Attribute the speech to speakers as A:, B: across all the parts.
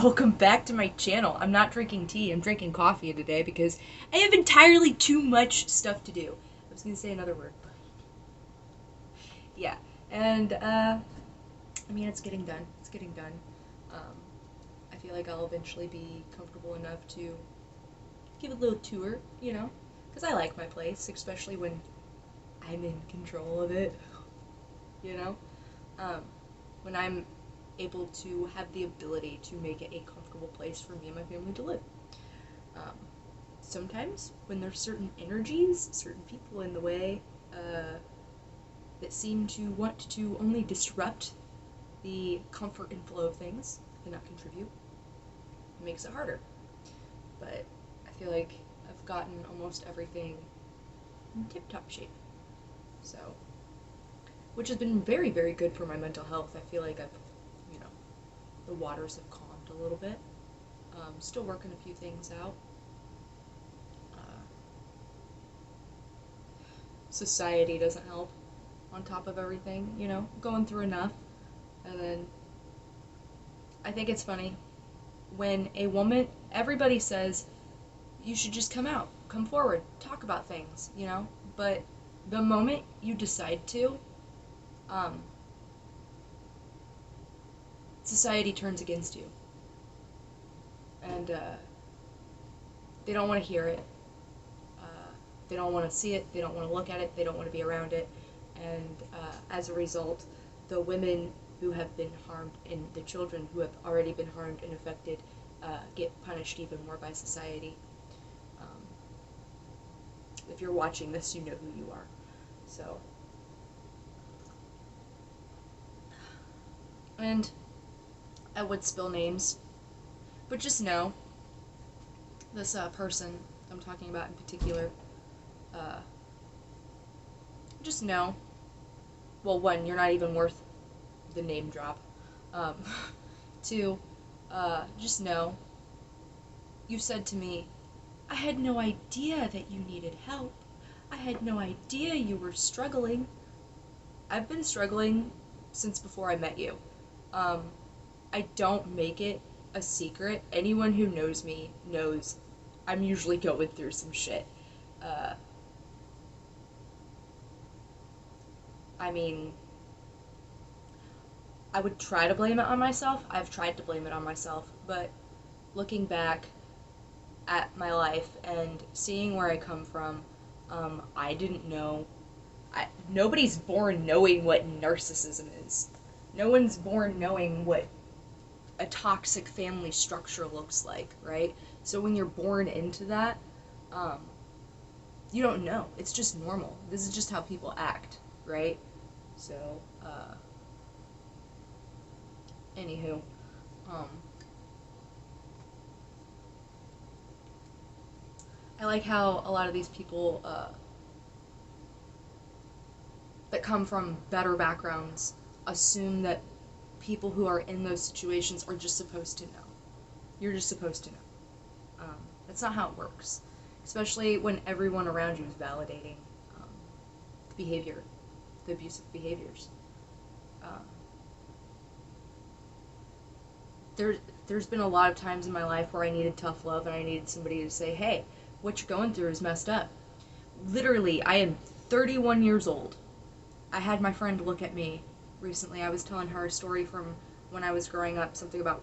A: welcome back to my channel. I'm not drinking tea, I'm drinking coffee today because I have entirely too much stuff to do. I was gonna say another word, but yeah. And, I mean, it's getting done. It's getting done. I feel like I'll eventually be comfortable enough to give a little tour, you know? Because I like my place, especially when I'm in control of it, you know? When I'm able to have the ability to make it a comfortable place for me and my family to live. Um, Sometimes, when there's certain energies, certain people in the way that seem to want to only disrupt the comfort and flow of things and not contribute, it makes it harder. But I feel like I've gotten almost everything in tip-top shape. So, which has been very, very good for my mental health. I feel like the waters have calmed a little bit. Still working a few things out. Society doesn't help on top of everything, going through enough. And then I think it's funny when a woman, everybody says you should just come out, come forward, talk about things, but the moment you decide to, society turns against you. And they don't want to hear it. They don't want to see it. They don't want to look at it. They don't want to be around it. And as a result, the women who have been harmed and the children who have already been harmed and affected get punished even more by society. If you're watching this, you know who you are. So, and I would spill names, but just know this person I'm talking about in particular, just know, well, one, you're not even worth the name drop. Two, just know, you said to me, I had no idea that you needed help. I had no idea you were struggling. I've been struggling since before I met you. I don't make it a secret. Anyone who knows me knows I'm usually going through some shit. I mean, I would try to blame it on myself. I've tried to blame it on myself, but looking back at my life and seeing where I come from, I didn't know. Nobody's born knowing what narcissism is. No one's born knowing what a toxic family structure looks like, right? So when you're born into that, you don't know. It's just normal. This is just how people act, right? So, anywho, I like how a lot of these people that come from better backgrounds assume that people who are in those situations are just supposed to know. You're just supposed to know. That's not how it works. Especially when everyone around you is validating the behavior, the abusive behaviors. There's been a lot of times in my life where I needed tough love and I needed somebody to say, hey, what you're going through is messed up. Literally, I am 31 years old. I had my friend look at me recently. I was telling her a story from when I was growing up, something about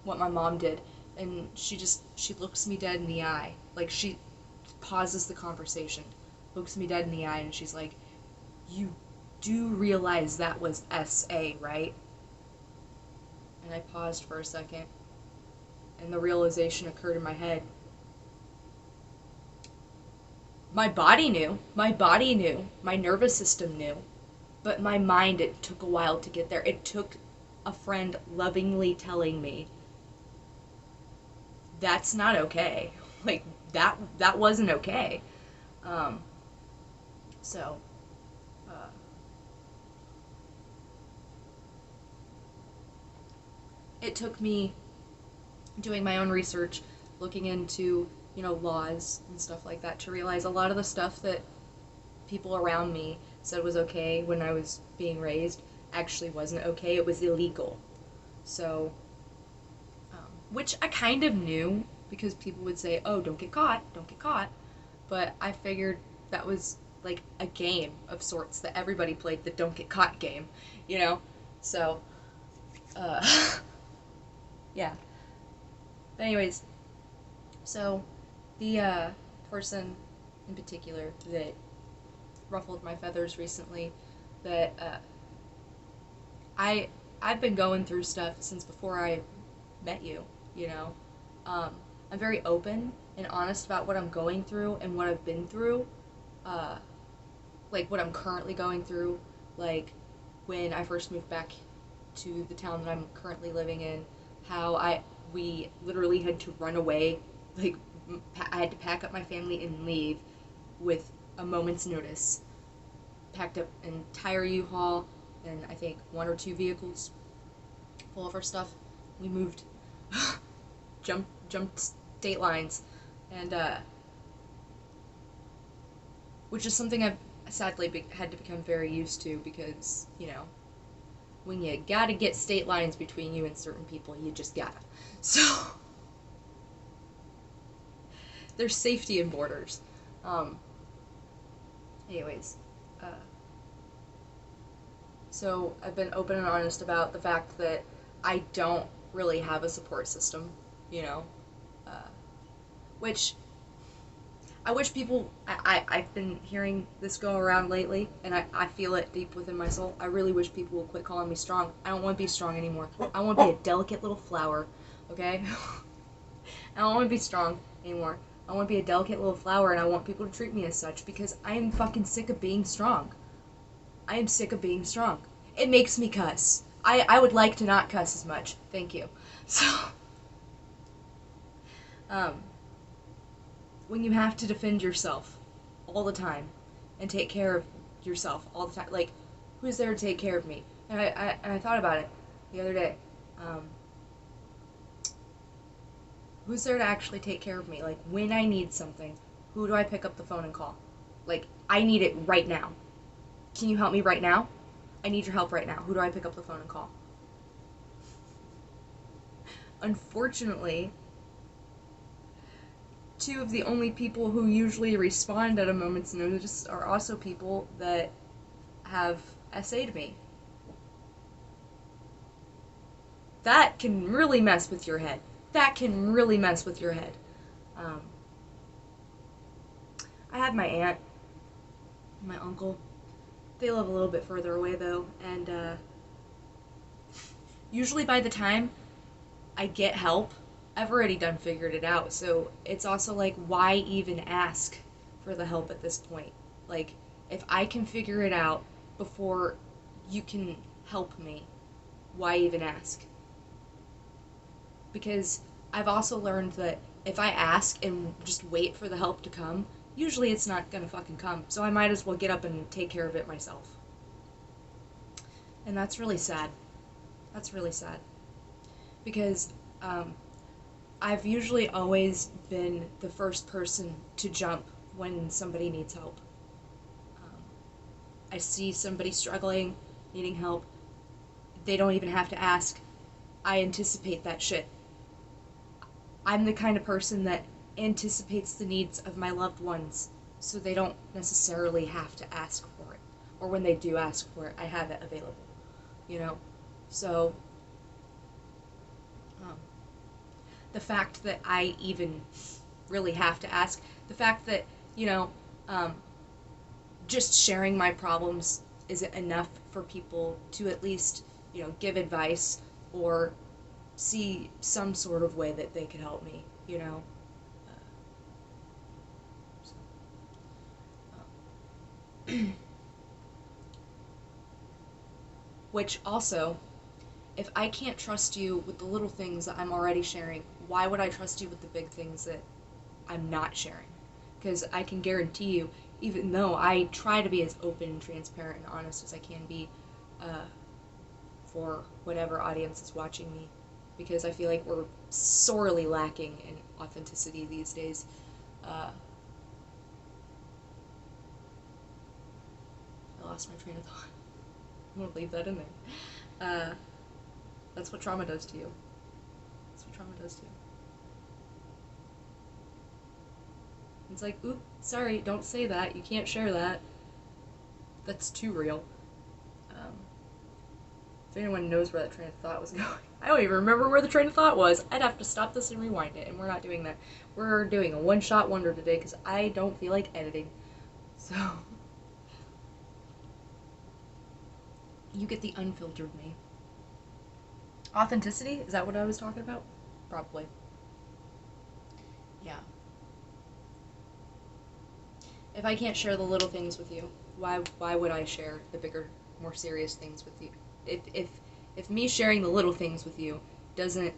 A: what my mom did, and she looks me dead in the eye. Like, she pauses the conversation, looks me dead in the eye, and she's like, you do realize that was S.A., right? And I paused for a second, and the realization occurred in my head. My body knew. My body knew. My nervous system knew. But my mind, it took a while to get there. It took a friend lovingly telling me, that's not okay. Like, that wasn't okay. So, it took me doing my own research, looking into, laws and stuff like that, to realize a lot of the stuff that people around me said was okay when I was being raised actually wasn't okay. It was illegal. So, which I kind of knew because people would say, "Oh, don't get caught, don't get caught," but I figured that was like a game of sorts that everybody played, the don't get caught game, you know? So, uh, yeah. But anyways, so the person in particular that ruffled my feathers recently, that I I've been going through stuff since before I met you, you know. Um, I'm very open and honest about what I'm going through and what I've been through, uh, like what I'm currently going through, like when I first moved back to the town that I'm currently living in, how we literally had to run away, like I had to pack up my family and leave with a moment's notice. Packed up an entire U-Haul and I think one or two vehicles full of our stuff. We moved, jumped state lines, and which is something I've sadly had to become very used to because, you know, when you gotta get state lines between you and certain people, you just gotta. So, there's safety in borders. Um, anyways, uh, so I've been open and honest about the fact that I don't really have a support system, you know, uh, which I wish people. I've been hearing this go around lately, and I feel it deep within my soul. I really wish people would quit calling me strong. I don't want to be strong anymore. I want to be a delicate little flower, okay? I don't want to be strong anymore. I want to be a delicate little flower, and I want people to treat me as such because I am fucking sick of being strong. I am sick of being strong. It makes me cuss. I would like to not cuss as much. Thank you. So, um, when you have to defend yourself all the time and take care of yourself all the time, like, who's there to take care of me? And I thought about it the other day. Who's there to actually take care of me? Like, when I need something, who do I pick up the phone and call? Like, I need it right now. Can you help me right now? I need your help right now. Who do I pick up the phone and call? Unfortunately, two of the only people who usually respond at a moment's notice are also people that have essayed me. That can really mess with your head. That can really mess with your head. Um, I have my aunt, my uncle. They live a little bit further away though, and usually by the time I get help, I've already done figured it out. So it's also like, why even ask for the help at this point? Like, if I can figure it out before you can help me, why even ask? Because I've also learned that if I ask and just wait for the help to come, usually it's not gonna fucking come. So I might as well get up and take care of it myself. And that's really sad. That's really sad. Because I've usually always been the first person to jump when somebody needs help. I see somebody struggling, needing help. They don't even have to ask. I anticipate that shit. I'm the kind of person that anticipates the needs of my loved ones, so they don't necessarily have to ask for it. Or when they do ask for it, I have it available. You know? So, the fact that I even really have to ask, the fact that, you know, just sharing my problems isn't enough for people to at least, you know, give advice or see some sort of way that they could help me, you know. Which also, if I can't trust you with the little things that I'm already sharing, why would I trust you with the big things that I'm not sharing? Because I can guarantee you, even though I try to be as open and transparent and honest as I can be for whatever audience is watching me, because I feel like we're sorely lacking in authenticity these days. I lost my train of thought. I'm gonna leave that in there. That's what trauma does to you. That's what trauma does too. It's like, oop, sorry, don't say that. You can't share that. That's too real. If anyone knows where that train of thought was going. I don't even remember where the train of thought was. I'd have to stop this and rewind it, and we're not doing that. We're doing a one-shot wonder today because I don't feel like editing. So, you get the unfiltered me. Authenticity? Is that what I was talking about? Probably. Yeah. If I can't share the little things with you, why would I share the bigger, more serious things with you? If me sharing the little things with you doesn't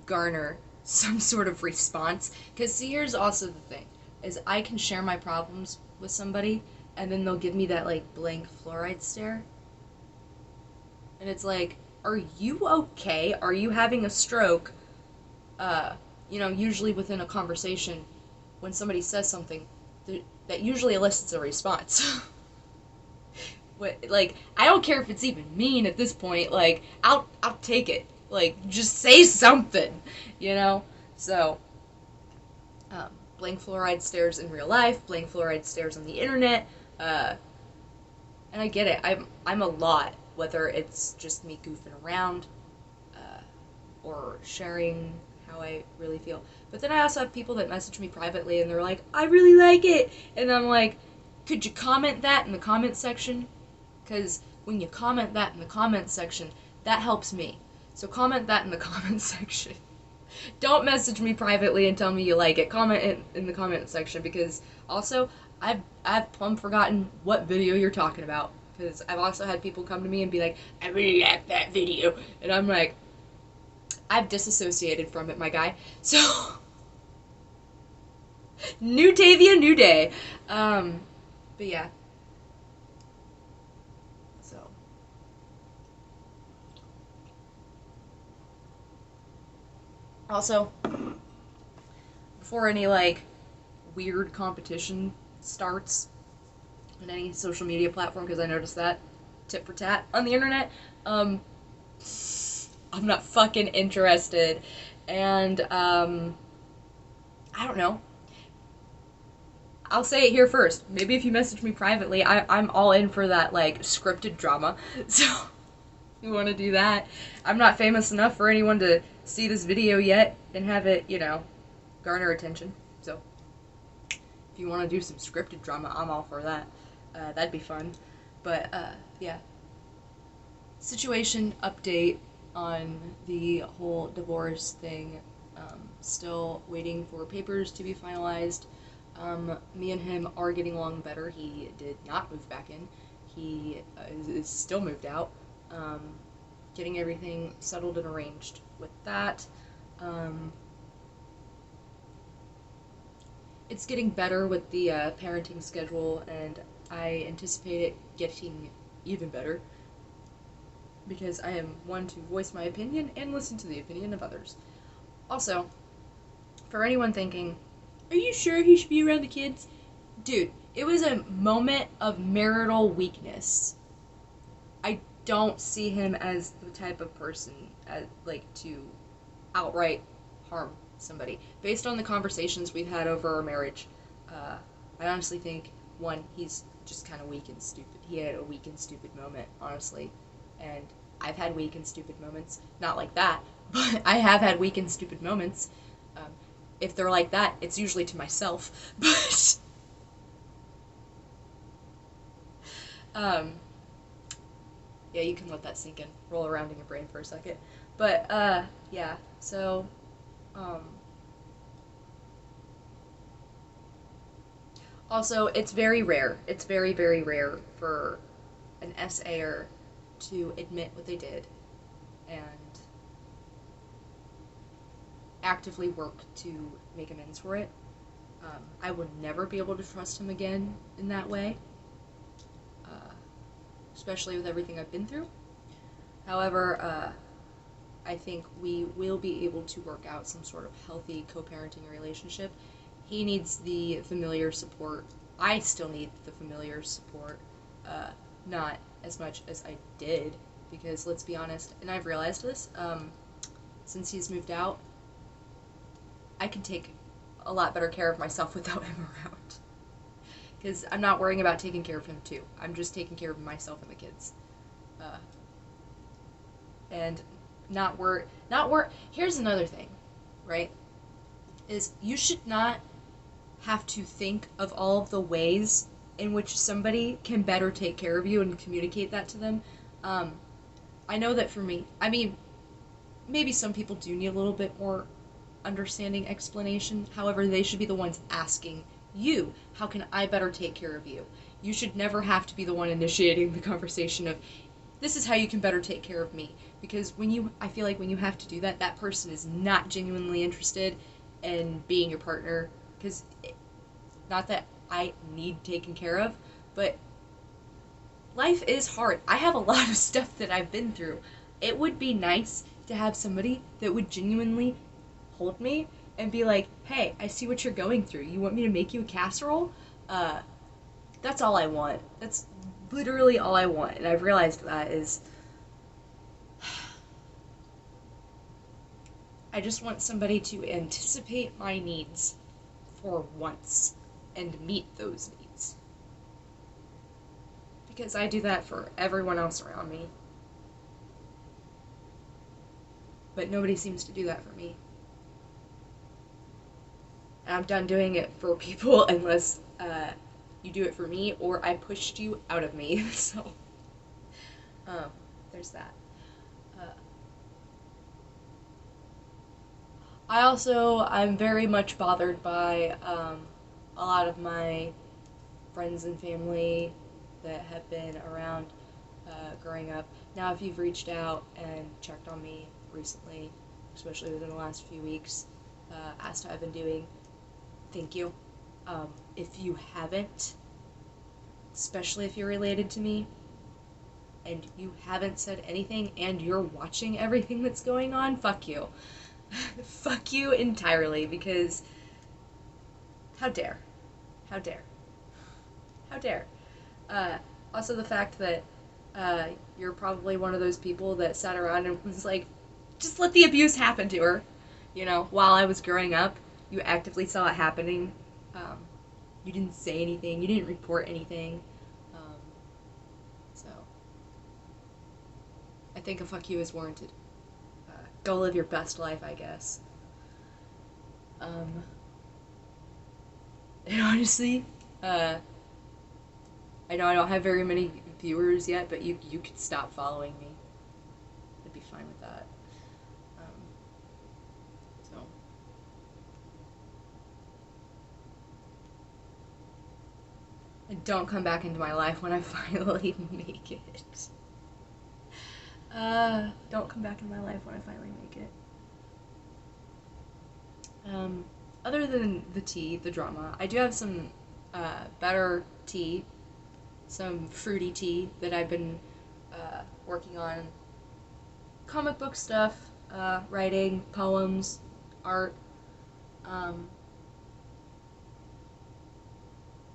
A: garner some sort of response, because see, here's also the thing, is I can share my problems with somebody, and then they'll give me that, like, blank fluoride stare, and it's like, are you okay? Are you having a stroke? Usually within a conversation, when somebody says something, that usually elicits a response. Like, I don't care if it's even mean at this point. Like, I'll take it. Like, just say something, So, blank fluoride stares in real life, blank fluoride stares on the internet, and I get it. I'm a lot, whether it's just me goofing around, or sharing how I really feel. But then I also have people that message me privately, and they're like, I really like it, and I'm like, could you comment that in the comment section? Because when you comment that in the comment section, that helps me. So comment that in the comment section. Don't message me privately and tell me you like it. Comment it in the comment section, because also, I've plumb forgotten what video you're talking about. Because I've also had people come to me and be like, I really like that video. And I'm like, I've disassociated from it, my guy. So, new Tavia, new day. But yeah. Also, before any, weird competition starts on any social media platform, because I noticed that, tit for tat, on the internet, I'm not fucking interested, and, I don't know. I'll say it here first. Maybe if you message me privately, I'm all in for that, scripted drama, so... you want to do that. I'm not famous enough for anyone to see this video yet and have it, garner attention. So, if you want to do some scripted drama, I'm all for that. That'd be fun. But, yeah. Situation update on the whole divorce thing. Still waiting for papers to be finalized. Me and him are getting along better. He did not move back in. He is still moved out. Getting everything settled and arranged with that. It's getting better with the parenting schedule, and I anticipate it getting even better, because I am one to voice my opinion and listen to the opinion of others. Also, for anyone thinking, are you sure he should be around the kids? Dude, it was a moment of marital weakness. I don't see him as the type of person to outright harm somebody. Based on the conversations we've had over our marriage, I honestly think, one, he's just kind of weak and stupid. He had a weak and stupid moment, honestly. And I've had weak and stupid moments. Not like that, but I have had weak and stupid moments. If they're like that, it's usually to myself. But... yeah, you can let that sink in. Roll around in your brain for a second. But, yeah, so, also, it's very rare. It's very, very rare for an SAer to admit what they did and actively work to make amends for it. I would never be able to trust him again in that way. Especially with everything I've been through. However, I think we will be able to work out some sort of healthy co-parenting relationship. He needs the familiar support. I still need the familiar support. Not as much as I did, because let's be honest, and I've realized this, since he's moved out, I can take a lot better care of myself without him around. Because I'm not worrying about taking care of him too. I'm just taking care of myself and the kids. And here's another thing, right? Is you should not have to think of all of the ways in which somebody can better take care of you and communicate that to them. I know that for me, I mean, maybe some people do need a little bit more understanding explanation. However, they should be the ones asking you, how can I better take care of you? You should never have to be the one initiating the conversation of, this is how you can better take care of me. Because I feel like when you have to do that, that person is not genuinely interested in being your partner. Because, not that I need taken care of, but life is hard. I have a lot of stuff that I've been through. It would be nice to have somebody that would genuinely hold me and be like, hey, I see what you're going through. You want me to make you a casserole? That's all I want. That's literally all I want. And I've realized that is, I just want somebody to anticipate my needs for once and meet those needs. Because I do that for everyone else around me. But nobody seems to do that for me. And I'm done doing it for people unless you do it for me or I pushed you out of me. So, there's that. I'm very much bothered by a lot of my friends and family that have been around growing up. Now, if you've reached out and checked on me recently, especially within the last few weeks, asked how I've been doing, thank you. If you haven't, especially if you're related to me, and you haven't said anything and you're watching everything that's going on, fuck you. Fuck you entirely, because how dare? How dare? How dare? Also the fact that you're probably one of those people that sat around and was like, just let the abuse happen to her. You know, while I was growing up, you actively saw it happening. You didn't say anything. You didn't report anything. So, I think a fuck you is warranted. Go live your best life, I guess. And honestly, I know I don't have very many viewers yet, but you could stop following me. I'd be fine with that. So. And don't come back into my life when I finally make it. Don't come back in my life when I finally make it. Other than the tea, the drama, I do have some better tea, some fruity tea that I've been working on. Comic book stuff, writing, poems, art,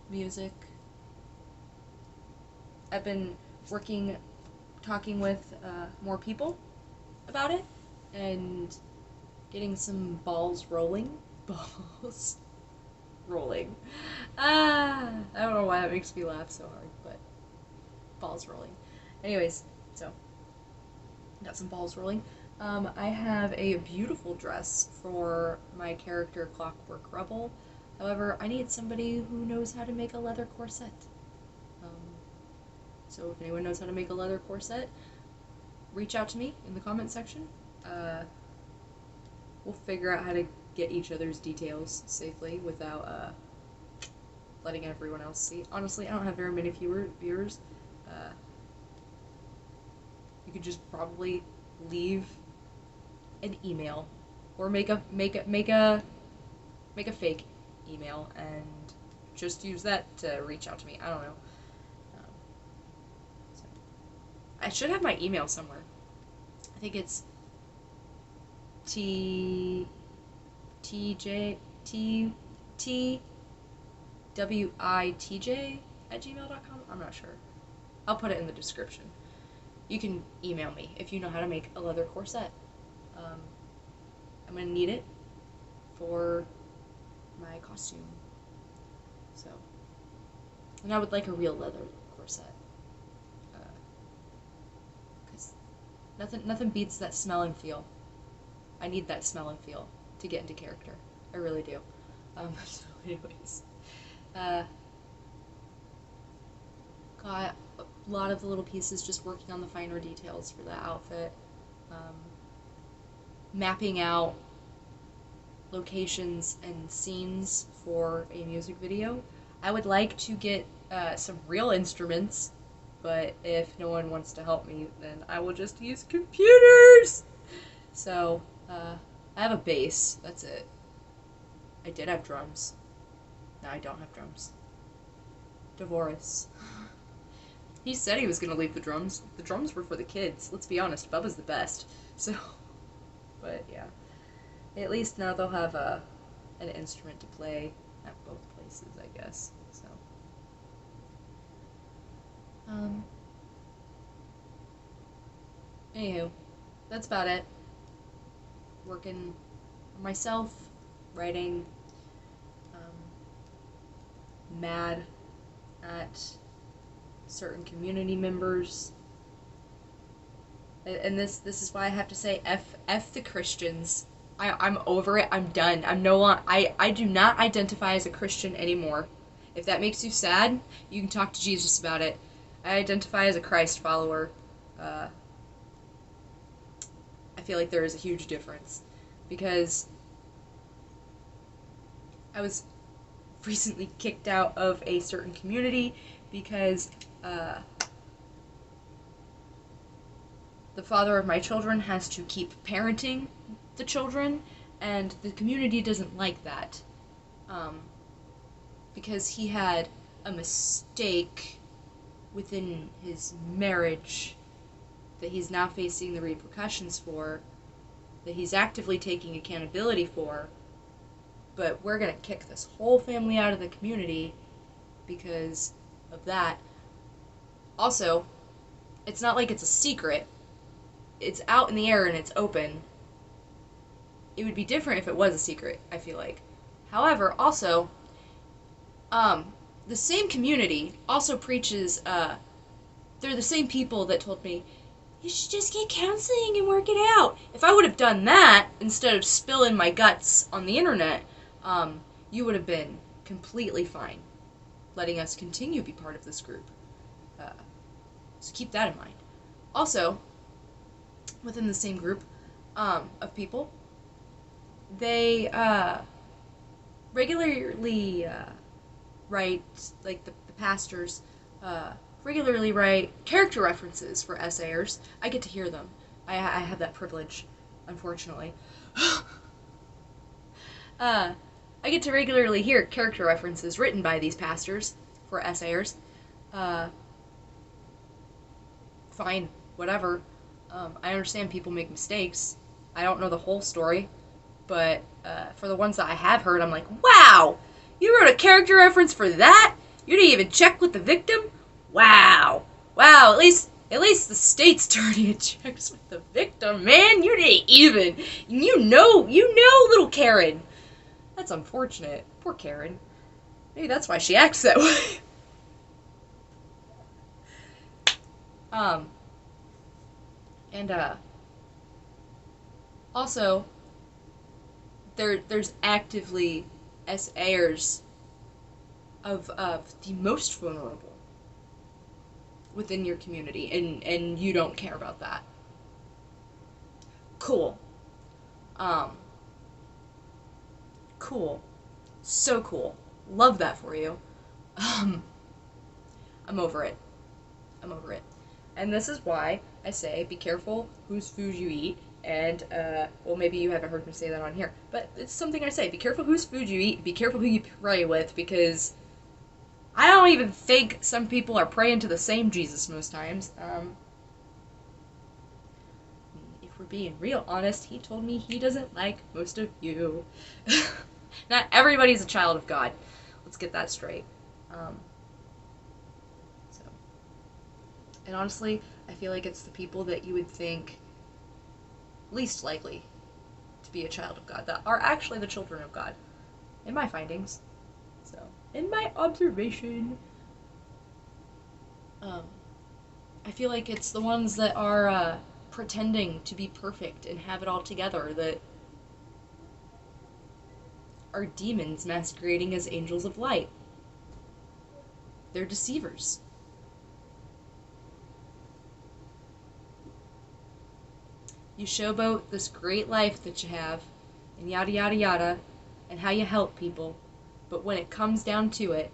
A: music. I've been talking with more people about it, and getting some balls rolling. Balls rolling. I don't know why that makes me laugh so hard, but balls rolling. Anyways, so got some balls rolling. I have a beautiful dress for my character Clockwork Rebel. However, I need somebody who knows how to make a leather corset. So if anyone knows how to make a leather corset, reach out to me in the comment section. We'll figure out how to get each other's details safely without letting everyone else see. Honestly, I don't have very many viewers. You could just probably leave an email or make a fake email and just use that to reach out to me. I don't know. I should have my email somewhere. I think it's teawitj at gmail.com. I'm not sure. I'll put it in the description. You can email me if you know how to make a leather corset. I'm gonna need it for my costume. So, and I would like a real leather corset. Because nothing beats that smell and feel. I need that smell and feel to get into character. I really do. So anyways. Got a lot of the little pieces, just working on the finer details for the outfit. Mapping out locations and scenes for a music video. I would like to get some real instruments, but if no one wants to help me, then I will just use computers! So, I have a bass, that's it. I did have drums. Now I don't have drums. Divorce. He said he was gonna leave the drums. The drums were for the kids. Let's be honest, Bubba's the best. So, but yeah. At least now they'll have an instrument to play at both places, I guess. So, anywho, that's about it. Working on myself, writing, mad at certain community members. And this is why I have to say F the Christians. I'm over it. I'm done. I'm no longer, I do not identify as a Christian anymore. If that makes you sad, you can talk to Jesus about it. I identify as a Christ follower. I feel like there is a huge difference. Because I was recently kicked out of a certain community because the father of my children has to keep parenting the children, and the community doesn't like that. Because he had a mistake within his marriage that he's now facing the repercussions for, that he's actively taking accountability for, but we're gonna kick this whole family out of the community because of that. Also, it's not like it's a secret. It's out in the air and it's open. It would be different if it was a secret, I feel like. However, also, the same community also preaches, they're the same people that told me, you should just get counseling and work it out. If I would have done that, instead of spilling my guts on the internet, you would have been completely fine, letting us continue to be part of this group. So keep that in mind. Also, within the same group of people, they regularly write, like the pastors, regularly write character references for essayers. I get to hear them. I have that privilege, unfortunately. I get to regularly hear character references written by these pastors for essayers. Fine, whatever. I understand people make mistakes. I don't know the whole story, but for the ones that I have heard, I'm like, wow! You wrote a character reference for that? You didn't even check with the victim? Wow! Wow, at least the state's attorney checks with the victim, man! You didn't even! You know, little Karen! That's unfortunate. Poor Karen. Maybe that's why she acts that way. And, also, there's actively SAers of the most vulnerable within your community, and you don't care about that. Cool. Cool. So cool. Love that for you. I'm over it. I'm over it. And this is why I say be careful whose food you eat, and, well, maybe you haven't heard me say that on here, but it's something I say. Be careful whose food you eat, be careful who you pray with, because I don't even think some people are praying to the same Jesus most times. If we're being real honest, he told me he doesn't like most of you. Not everybody's a child of God. Let's get that straight. And honestly, I feel like it's the people that you would think least likely to be a child of God, that are actually the children of God, in my findings. So, in my observation, I feel like it's the ones that are pretending to be perfect and have it all together that are demons masquerading as angels of light. They're deceivers. You showboat this great life that you have, and yada yada yada, and how you help people, but when it comes down to it,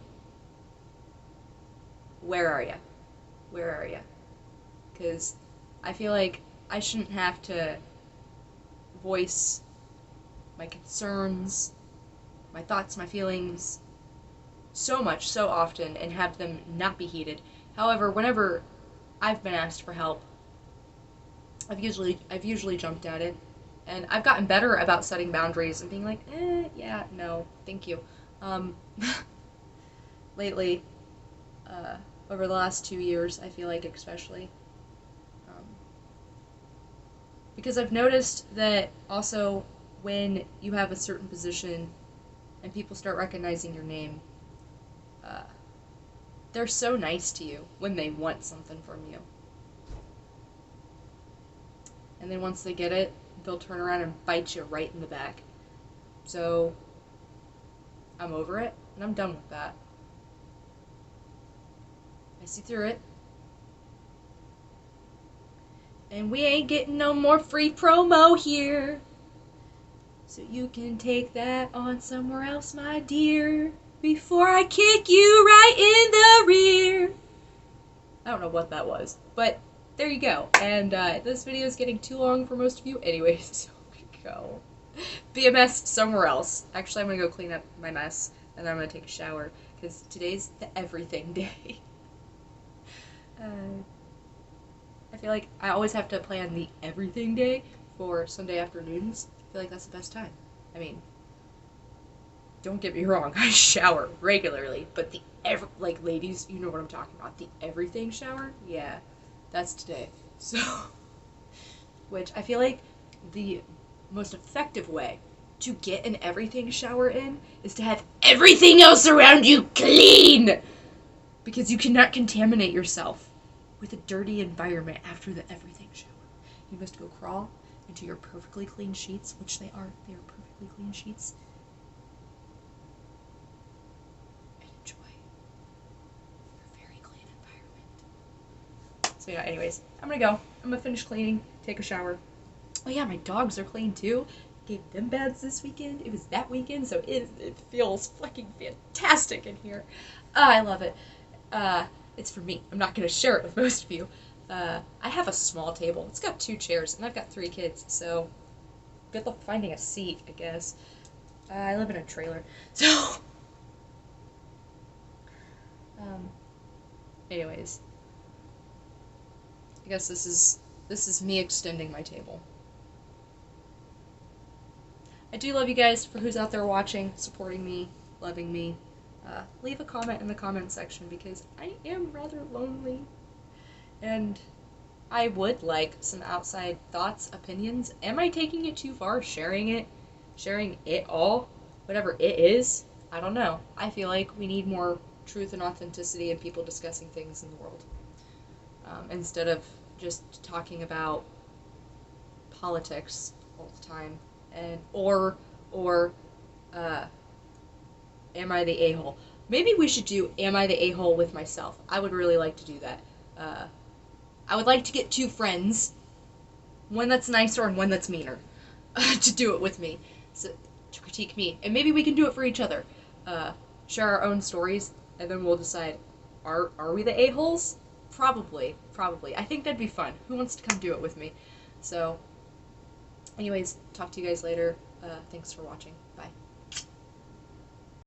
A: where are you? Where are you? Because I feel like I shouldn't have to voice my concerns, my thoughts, my feelings, so much, so often, and have them not be heeded. However, whenever I've been asked for help, I've usually jumped at it, and I've gotten better about setting boundaries and being like, yeah, no, thank you. Lately, over the last 2 years, I feel like especially, because I've noticed that also when you have a certain position and people start recognizing your name, they're so nice to you when they want something from you. And then once they get it, they'll turn around and bite you right in the back. So, I'm over it, and I'm done with that. I see through it. And we ain't getting no more free promo here. So you can take that on somewhere else, my dear, before I kick you right in the rear. I don't know what that was, but there you go. And this video is getting too long for most of you anyways, so go. Be a mess somewhere else. Actually, I'm gonna go clean up my mess, and then I'm gonna take a shower, because today's the everything day. I feel like I always have to plan the everything day for Sunday afternoons. I feel like that's the best time. I mean, don't get me wrong, I shower regularly, but the like, ladies, you know what I'm talking about. The everything shower? Yeah, that's today. So, which I feel like the most effective way to get an everything shower in is to have everything else around you clean! Because you cannot contaminate yourself with a dirty environment after the everything shower. You must go crawl into your perfectly clean sheets, which they are perfectly clean sheets, and enjoy your very clean environment. So yeah, anyways, I'm gonna go. I'm gonna finish cleaning, take a shower. Oh yeah, my dogs are clean too. Gave them baths this weekend. It was that weekend, so it feels fucking fantastic in here. I love it. It's for me. I'm not going to share it with most of you. I have a small table. It's got 2 chairs, and I've got 3 kids, so good luck finding a seat, I guess. I live in a trailer, so... anyways. I guess this is me extending my table. I do love you guys for who's out there watching, supporting me, loving me. Leave a comment in the comment section, because I am rather lonely, and I would like some outside thoughts, opinions. Am I taking it too far, sharing it all, whatever it is? I don't know. I feel like we need more truth and authenticity and people discussing things in the world, instead of just talking about politics all the time, and or am I the a-hole? Maybe we should do Am I the A-hole with myself. I would really like to do that. I would like to get 2 friends, one that's nicer and one that's meaner, to do it with me, so, to critique me. And maybe we can do it for each other. Share our own stories, and then we'll decide, are we the a-holes? Probably. I think that'd be fun. Who wants to come do it with me? So, anyways, talk to you guys later. Thanks for watching.